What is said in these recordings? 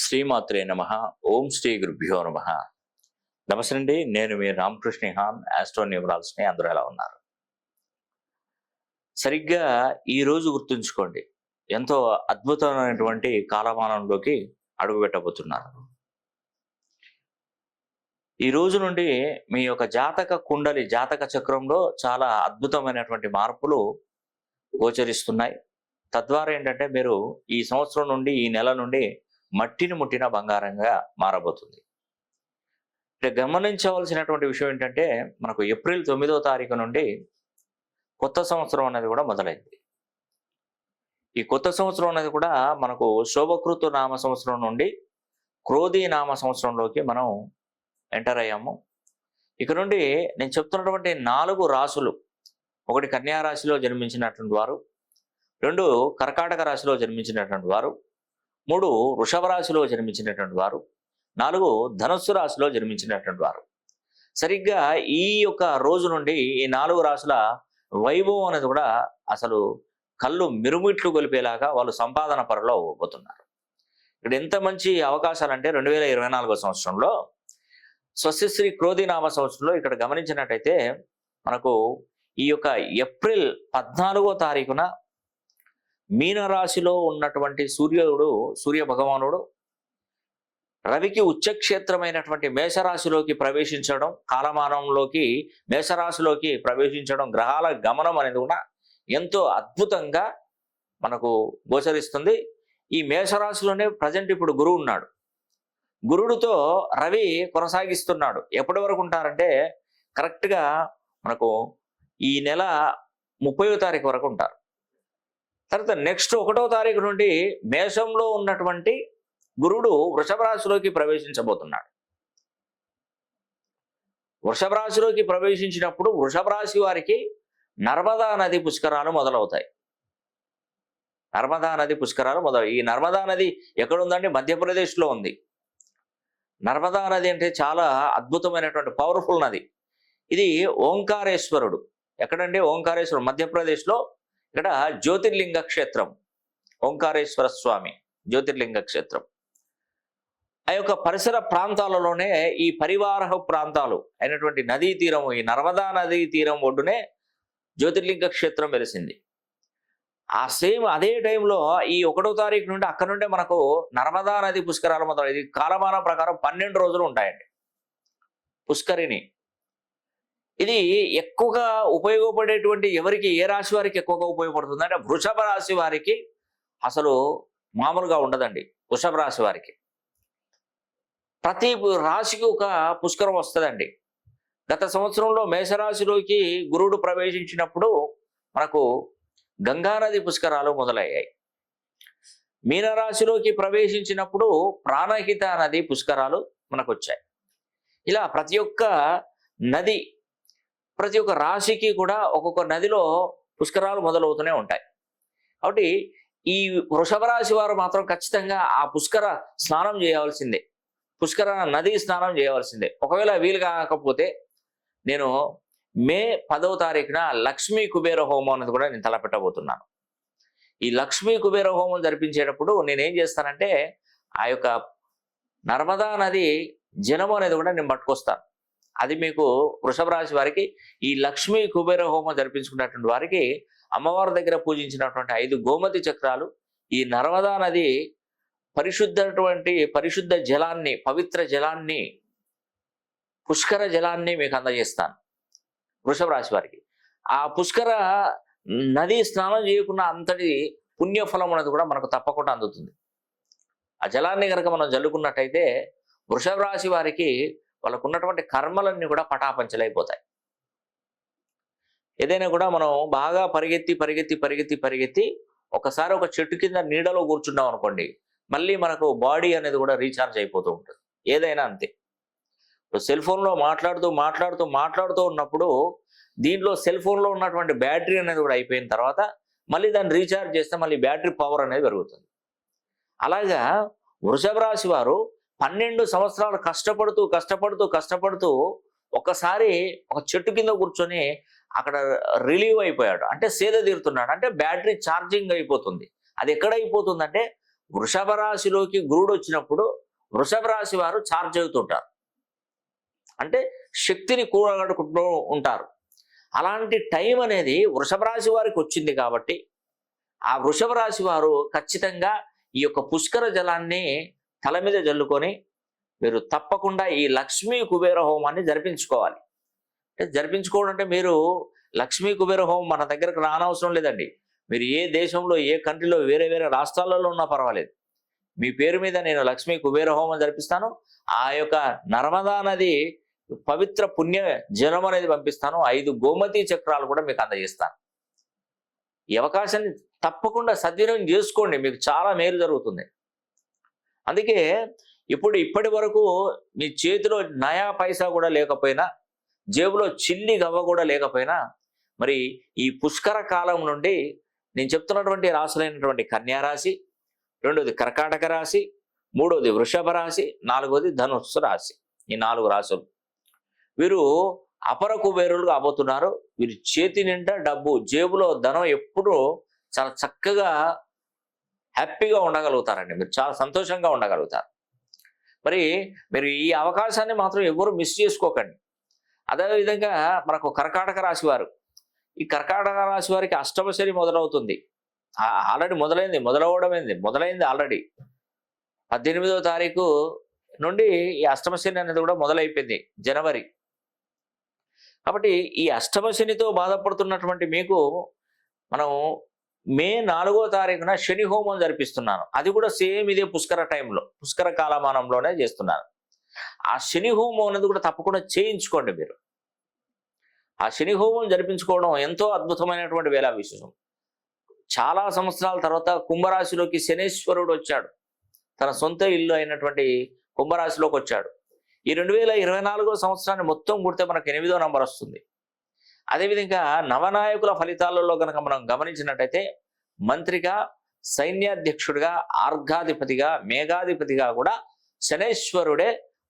శ్రీమాత్రే నమః. ఓం శ్రీ గురుభ్యో నమః. నమస్తే అండి, నేను మీ రామకృష్ణ హాన్, ఆస్ట్రో న్యూమరాల్స్ని. అందరూ ఎలా ఉన్నారు? సరిగ్గా ఈ రోజు గుర్తుంచుకోండి, ఎంతో అద్భుతమైనటువంటి కాలమానంలోకి అడుగుపెట్టబోతున్నారు. ఈ రోజు నుండి మీ యొక్క జాతక కుండలి, జాతక చక్రంలో చాలా అద్భుతమైనటువంటి మార్పులు గోచరిస్తున్నాయి. తద్వారా ఏంటంటే మీరు ఈ సంవత్సరం నుండి, ఈ నెల నుండి మట్టిని ముట్టిన బంగారంగా మారబోతుంది. అంటే గమనించవలసినటువంటి విషయం ఏంటంటే, మనకు ఏప్రిల్ 9వ తారీఖు నుండి కొత్త సంవత్సరం అనేది కూడా మొదలైంది. ఈ కొత్త సంవత్సరం అనేది కూడా మనకు శోభకృతు నామ సంవత్సరం నుండి క్రోధి నామ సంవత్సరంలోకి మనం ఎంటర్ అయ్యాము. ఇక నుండి నేను చెప్తున్నటువంటి 4 రాశులు, 1 కన్యా రాశిలో జన్మించినటువంటి వారు, 2 కర్కాటక రాశిలో జన్మించినటువంటి వారు, 3 వృషభ రాశిలో జన్మించినటువంటి వారు, 4 ధనుస్సు రాశిలో జన్మించినటువంటి వారు. సరిగ్గా ఈ యొక్క రోజు నుండి ఈ 4 రాశుల వైభవం అనేది కూడా అసలు కళ్ళు మిరుమిట్లు గొలిపేలాగా వాళ్ళు సంపాదన పరలో పోతున్నారు. ఇక్కడ ఎంత మంచి అవకాశాలు అంటే 2024 సంవత్సరంలో స్వస్తిశ్రీ క్రోధి నామ సంవత్సరంలో ఇక్కడ గమనించినట్టయితే మనకు ఈ యొక్క ఏప్రిల్ 14వ తారీఖున మీనరాశిలో ఉన్నటువంటి సూర్య భగవానుడు రవికి ఉచ్చక్షేత్రమైనటువంటి మేషరాశిలోకి ప్రవేశించడం, కాలమానంలోకి మేషరాశిలోకి ప్రవేశించడం, గ్రహాల గమనం అనేది కూడా ఎంతో అద్భుతంగా మనకు గోచరిస్తుంది. ఈ మేషరాశిలోనే ప్రజెంట్ ఇప్పుడు గురువు ఉన్నాడు. గురుడితో రవి కొనసాగిస్తున్నాడు. ఎప్పటి వరకు ఉంటారంటే కరెక్ట్గా మనకు ఈ నెల 30వ తారీఖు వరకు ఉంటారు. తర్వాత నెక్స్ట్ 1వ తారీఖు నుండి మేషంలో ఉన్నటువంటి గురుడు వృషభ రాశిలోకి ప్రవేశించబోతున్నాడు. వృషభ రాశిలోకి ప్రవేశించినప్పుడు వృషభ రాశి వారికి నర్మదా నది పుష్కరాలు మొదలవుతాయి. నర్మదా నది పుష్కరాలు ఈ నర్మదా నది ఎక్కడుందంటే మధ్యప్రదేశ్లో ఉంది. నర్మదా నది అంటే చాలా అద్భుతమైనటువంటి పవర్ఫుల్ నది. ఇది ఓంకారేశ్వరుడు. ఎక్కడంటే ఓంకారేశ్వరుడు మధ్యప్రదేశ్లో, ఇక్కడ జ్యోతిర్లింగ క్షేత్రం, ఓంకారేశ్వర స్వామి జ్యోతిర్లింగ క్షేత్రం. ఆ యొక్క పరిసర ప్రాంతాలలోనే ఈ పరివారహ ప్రాంతాలు అయినటువంటి నదీ తీరం, ఈ నర్మదా నదీ తీరం ఒడ్డునే జ్యోతిర్లింగ క్షేత్రం వెలిసింది. అదే టైంలో ఈ 1వ తారీఖు నుండి అక్కడ నుండే మనకు నర్మదా నది పుష్కరాలు మొదలు. ఇది కాలమానం ప్రకారం 12 రోజులు ఉంటాయండి పుష్కరిణి. ఇది ఎక్కువగా ఉపయోగపడేటువంటి ఎవరికి, ఏ రాశి వారికి ఎక్కువగా ఉపయోగపడుతుంది అంటే వృషభ రాశి వారికి అసలు మామూలుగా ఉండదండి. వృషభ రాశి వారికి ప్రతి రాశికి ఒక పుష్కరం వస్తుందండి. గత సంవత్సరంలో మేషరాశిలోకి గురుడు ప్రవేశించినప్పుడు మనకు గంగానది పుష్కరాలు మొదలయ్యాయి. మీనరాశిలోకి ప్రవేశించినప్పుడు ప్రాణహిత నది పుష్కరాలు మనకు వచ్చాయి. ఇలా ప్రతి ఒక్క నది, ప్రతి ఒక్క రాశికి కూడా ఒక్కొక్క నదిలో పుష్కరాలు మొదలవుతూనే ఉంటాయి. కాబట్టి ఈ వృషభ రాశి వారు మాత్రం ఖచ్చితంగా ఆ పుష్కర స్నానం చేయవలసిందే, పుష్కర నది స్నానం చేయవలసిందే. ఒకవేళ వీలు కాకపోతే నేను మే 10వ తారీఖున లక్ష్మీ కుబేర హోమం అనేది కూడా నేను తలపెట్టబోతున్నాను. ఈ లక్ష్మీ కుబేర హోమం జరిపించేటప్పుడు నేనేం చేస్తానంటే ఆ యొక్క నర్మదా నది జలం అనేది కూడా నేను పట్టుకొస్తాను. అది మీకు వృషభ రాశి వారికి ఈ లక్ష్మీ కుబేర హోమం జరిపించుకున్నటువంటి వారికి అమ్మవారి దగ్గర పూజించినటువంటి 5 గోమతి చక్రాలు, ఈ నర్మదా నది పరిశుద్ధ జలాన్ని, పవిత్ర జలాన్ని, పుష్కర జలాన్ని మీకు అందజేస్తాను వృషభ రాశి వారికి. ఆ పుష్కర నది స్నానం చేయకుండా అంతటి పుణ్యఫలం అనేది కూడా మనకు తప్పకుండా అందుతుంది. ఆ జలాన్ని కనుక మనం జల్లుకున్నట్టయితే వృషభ రాశి వారికి వాళ్ళకు ఉన్నటువంటి కర్మలన్నీ కూడా పటాపంచలైపోతాయి. ఏదైనా కూడా మనం బాగా పరిగెత్తి ఒకసారి ఒక చెట్టు కింద నీడలో కూర్చున్నాం అనుకోండి, మళ్ళీ మనకు బాడీ అనేది కూడా రీఛార్జ్ అయిపోతూ ఉంటుంది. ఏదైనా అంతే. ఇప్పుడు సెల్ ఫోన్లో మాట్లాడుతూ ఉన్నప్పుడు దీంట్లో సెల్ ఫోన్లో ఉన్నటువంటి బ్యాటరీ అనేది కూడా అయిపోయిన తర్వాత మళ్ళీ దాన్ని రీఛార్జ్ చేస్తే మళ్ళీ బ్యాటరీ పవర్ అనేది పెరుగుతుంది. అలాగా వృషభ రాశి వారు 12 సంవత్సరాలు కష్టపడుతూ ఒకసారి ఒక చెట్టు కింద కూర్చొని అక్కడ రిలీవ్ అయిపోయాడు, అంటే సేద తీరుతున్నాడు, అంటే బ్యాటరీ ఛార్జింగ్ అయిపోతుంది. అది ఎక్కడ అయిపోతుందంటే వృషభ రాశిలోకి గురుడు వచ్చినప్పుడు వృషభ రాశి వారు చార్జ్ అవుతుంటారు, అంటే శక్తిని కూడగడుకుంటూ ఉంటారు. అలాంటి టైం అనేది వృషభ రాశి వారికి వచ్చింది కాబట్టి ఆ వృషభ రాశి వారు ఖచ్చితంగా ఈ యొక్క పుష్కర జలాన్ని తల మీద జల్లుకొని మీరు తప్పకుండా ఈ లక్ష్మీ కుబేర హోమాన్ని జరిపించుకోవాలి. జరిపించుకోవడం అంటే మీరు లక్ష్మీ కుబేర హోమం మన దగ్గరకు రానవసరం లేదండి. మీరు ఏ దేశంలో ఏ కంట్రీలో వేరే వేరే రాష్ట్రాలలో ఉన్నా పర్వాలేదు, మీ పేరు మీద నేను లక్ష్మీ కుబేర హోమం జరిపిస్తాను. ఆ యొక్క నర్మదా నది పవిత్ర పుణ్య జలం అనేది పంపిస్తాను. 5 గోమతి చక్రాలు కూడా మీకు అందజేస్తాను. ఈ అవకాశాన్ని తప్పకుండా సద్వినియోగం చేసుకోండి, మీకు చాలా మేలు జరుగుతుంది. అందుకే ఇప్పటి వరకు మీ చేతిలో నయా పైసా కూడా లేకపోయినా, జేబులో చిల్లి గవ్వ కూడా లేకపోయినా, మరి ఈ పుష్కర కాలం నుండి నేను చెప్తున్నటువంటి రాశులైనటువంటి కన్యా రాశి, రెండోది కర్కాటక రాశి, మూడోది వృషభ రాశి, నాలుగోది ధనుస్సు రాశి, ఈ 4 రాశులు వీరు అపర కుబేరులు కాబోతున్నారు. వీరి చేతి నిండా డబ్బు, జేబులో ధనం ఎప్పుడూ చాలా చక్కగా హ్యాపీగా ఉండగలుగుతారండి. మీరు చాలా సంతోషంగా ఉండగలుగుతారు. మరి మీరు ఈ అవకాశాన్ని మాత్రం ఎవరు మిస్ చేసుకోకండి. అదేవిధంగా మనకు కర్కాటక రాశి వారు, ఈ కర్కాటక రాశి వారికి అష్టమ శని మొదలవుతుంది. ఆల్రెడీ మొదలైంది ఆల్రెడీ 18వ తారీఖు నుండి ఈ అష్టమ శని అనేది కూడా మొదలైపోయింది, జనవరి. కాబట్టి ఈ అష్టమ శనితో బాధపడుతున్నటువంటి మీకు మనం మే 4వ తారీఖున శని హోమం జరిపిస్తున్నాను. అది కూడా సేమ్ ఇదే పుష్కర టైంలో, పుష్కర కాలమానంలోనే చేస్తున్నాను. ఆ శని హోమం అనేది కూడా తప్పకుండా చేయించుకోండి మీరు. ఆ శని హోమం జరిపించుకోవడం ఎంతో అద్భుతమైనటువంటి వేళ విశేషం. చాలా సంవత్సరాల తర్వాత కుంభరాశిలోకి శనేశ్వరుడు వచ్చాడు, తన సొంత ఇల్లు అయినటువంటి కుంభరాశిలోకి వచ్చాడు. ఈ 2024వ సంవత్సరాన్ని మొత్తం కూడితే మనకు 8వ నంబర్ వస్తుంది. అదేవిధంగా నవనాయకుల ఫలితాలలో కనుక మనం గమనించినట్టయితే మంత్రిగా, సైన్యాధ్యక్షుడిగా, ఆర్ఘాధిపతిగా, మేఘాధిపతిగా కూడా శనేశ్వరుడే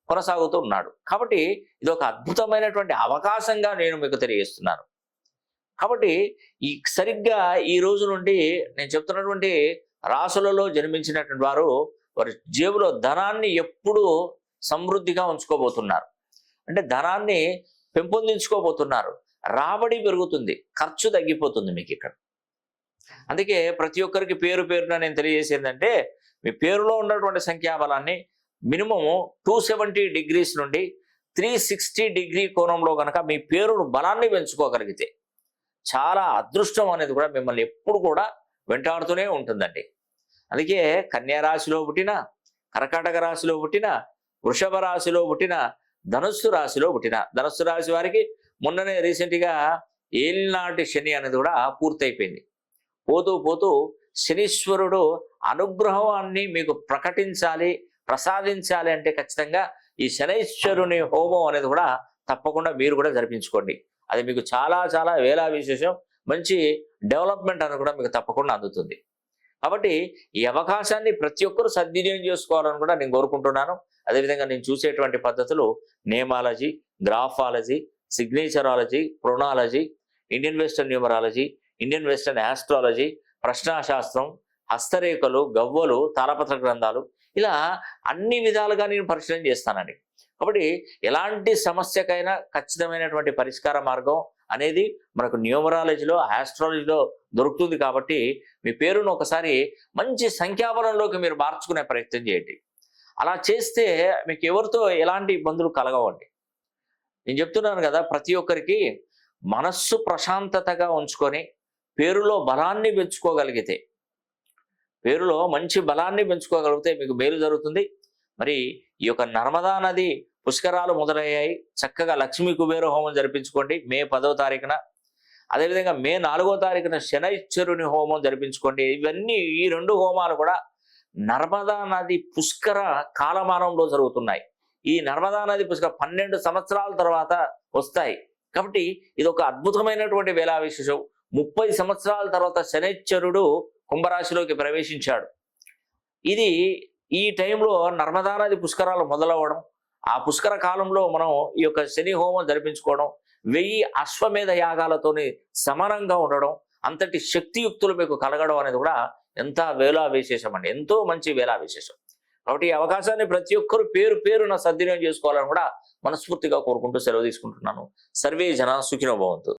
కొనసాగుతూ ఉన్నాడు. కాబట్టి ఇది ఒక అద్భుతమైనటువంటి అవకాశంగా నేను మీకు తెలియజేస్తున్నాను. కాబట్టి సరిగ్గా ఈ రోజు నుండి నేను చెప్తున్నటువంటి రాశులలో జన్మించినటువంటి వారి జేబులో ధనాన్ని ఎప్పుడూ సమృద్ధిగా ఉంచుకోబోతున్నారు. అంటే ధనాన్ని పెంపొందించుకోబోతున్నారు. రాబడి పెరుగుతుంది, ఖర్చు తగ్గిపోతుంది మీకు ఇక్కడ. అందుకే ప్రతి ఒక్కరికి పేరున నేను తెలియజేసేందంటే, మీ పేరులో ఉన్నటువంటి సంఖ్యాబలాన్ని మినిమము 270 డిగ్రీస్ నుండి 360 డిగ్రీ కోణంలో కనుక మీ పేరును బలాన్ని పెంచుకోగలిగితే చాలా అదృష్టం అనేది కూడా మిమ్మల్ని ఎప్పుడు కూడా వెంటాడుతూనే ఉంటుందండి. అందుకే కన్యా రాశిలో పుట్టిన, కర్కాటక రాశిలో పుట్టిన, వృషభ రాశిలో పుట్టిన, ధనుస్సు రాశిలో పుట్టిన, ధనుస్సు రాశి వారికి మొన్ననే రీసెంట్గా ఏలినాటి శని అనేది కూడా పూర్తయిపోయింది. పోతూ పోతూ శనీశ్వరుడు అనుగ్రహాన్ని మీకు ప్రసాదించాలి అంటే ఖచ్చితంగా ఈ శనైశ్వరుని హోమం అనేది కూడా తప్పకుండా మీరు కూడా జరిపించుకోండి. అది మీకు చాలా చాలా వేళ విశేషం, మంచి డెవలప్మెంట్ అని కూడా మీకు తప్పకుండా అందుతుంది. కాబట్టి ఈ అవకాశాన్ని ప్రతి ఒక్కరూ సద్వినియోగం చేసుకోవాలని కూడా నేను కోరుకుంటున్నాను. అదేవిధంగా నేను చూసేటువంటి పద్ధతులు నేమాలజీ, గ్రాఫాలజీ, సిగ్నేచరాలజీ, ప్రొనాలజీ, Indian western numerology, Indian western astrology, ప్రశ్నాశాస్త్రం, హస్తరేఖలు, గవ్వలు, తాళపత్ర గ్రంథాలు, ఇలా అన్ని విధాలుగా నేను పరిశీలన చేస్తానండి. కాబట్టి ఎలాంటి సమస్యకైనా ఖచ్చితమైనటువంటి పరిష్కార మార్గం అనేది మనకు న్యూమరాలజీలో, ఆస్ట్రాలజీలో దొరుకుతుంది. కాబట్టి మీ పేరును ఒకసారి మంచి సంఖ్యాబలంలోకి మీరు మార్చుకునే ప్రయత్నం చేయండి. అలా చేస్తే మీకు ఎవరితో ఎలాంటి ఇబ్బందులు కలగవండి. నేను చెప్తున్నాను కదా, ప్రతి ఒక్కరికి మనస్సు ప్రశాంతతగా ఉంచుకొని పేరులో బలాన్ని పెంచుకోగలిగితే, పేరులో మంచి బలాన్ని పెంచుకోగలిగితే మీకు మేలు జరుగుతుంది. మరి ఈ యొక్క నర్మదా నది పుష్కరాలు మొదలయ్యాయి. చక్కగా లక్ష్మీ కుబేర హోమం జరిపించుకోండి మే 10వ తారీఖున. అదేవిధంగా మే 4వ తారీఖున శనైశ్వరుని హోమం జరిపించుకోండి. ఇవన్నీ ఈ 2 హోమాలు కూడా నర్మదా నది పుష్కర కాలమానంలో జరుగుతున్నాయి. ఈ నర్మదా నది పుష్కర 12 సంవత్సరాల తర్వాత వస్తాయి. కాబట్టి ఇది ఒక అద్భుతమైనటువంటి వేళా విశేషం. 30 సంవత్సరాల తర్వాత శనైశ్వరుడు కుంభరాశిలోకి ప్రవేశించాడు. ఇది ఈ టైంలో నర్మదా నది పుష్కరాలు మొదలవ్వడం, ఆ పుష్కర కాలంలో మనం ఈ యొక్క శని హోమం జరిపించుకోవడం, 1000 అశ్వమేధ యాగాలతోని సమానంగా ఉండడం, అంతటి శక్తియుక్తులు మీకు కలగడం అనేది కూడా ఎంత వేలా విశేషం అండి, ఎంతో మంచి వేలా విశేషం. కాబట్టి ఈ అవకాశాన్ని ప్రతి ఒక్కరు పేరు పేరున సద్వినియోగం చేసుకోవాలని కూడా మనస్ఫూర్తిగా కోరుకుంటూ సెలవు తీసుకుంటున్నాను. సర్వే జన సుఖినో భవంతు.